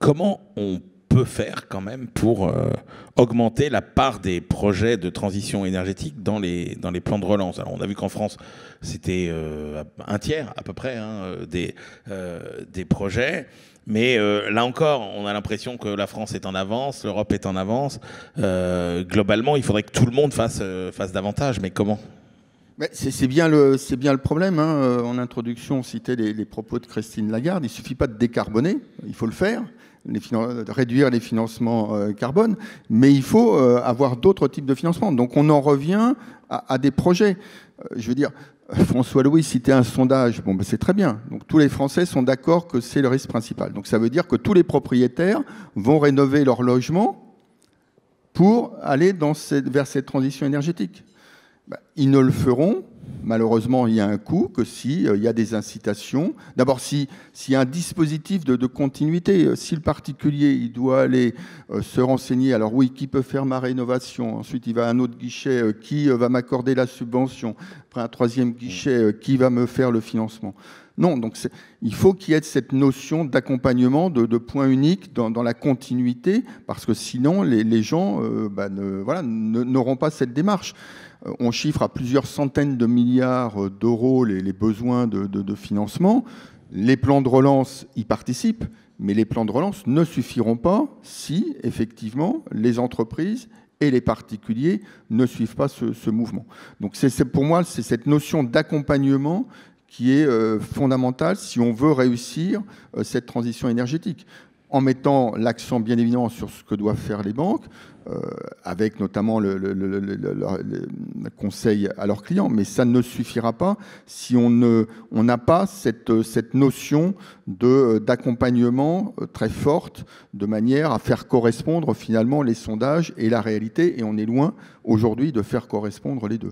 comment on peut faire quand même pour augmenter la part des projets de transition énergétique dans les plans de relance? Alors on a vu qu'en France, c'était un tiers à peu près des projets. Mais là encore, on a l'impression que la France est en avance, l'Europe est en avance. Globalement, il faudrait que tout le monde fasse davantage. Mais comment? C'est bien le problème. Hein. En introduction, on citait les propos de Christine Lagarde. Il ne suffit pas de décarboner, il faut le faire, réduire les financements carbone, mais il faut avoir d'autres types de financement. Donc on en revient à des projets. Je veux dire, François Louis citait un sondage. Bon, ben c'est très bien. Donc tous les Français sont d'accord que c'est le risque principal. Donc ça veut dire que tous les propriétaires vont rénover leur logement pour aller vers cette transition énergétique. Ils ne le feront. Malheureusement, il y a un coût que s'il y a des incitations. D'abord, s'il y a un dispositif de continuité, si le particulier il doit aller se renseigner, alors oui, qui peut faire ma rénovation? Ensuite, il va à un autre guichet, qui va m'accorder la subvention? Après, un troisième guichet, qui va me faire le financement? Non, donc il faut qu'il y ait cette notion d'accompagnement, de point unique dans la continuité, parce que sinon, les gens n'auront pas cette démarche. On chiffre à plusieurs centaines de milliards d'euros les besoins de financement. Les plans de relance y participent, mais les plans de relance ne suffiront pas si, effectivement, les entreprises et les particuliers ne suivent pas ce mouvement. Donc pour moi, c'est cette notion d'accompagnement qui est fondamentale si on veut réussir cette transition énergétique, en mettant l'accent bien évidemment sur ce que doivent faire les banques, avec notamment le conseil à leurs clients, mais ça ne suffira pas si on n'a pas cette notion d'accompagnement très forte, de manière à faire correspondre finalement les sondages et la réalité, et on est loin aujourd'hui de faire correspondre les deux.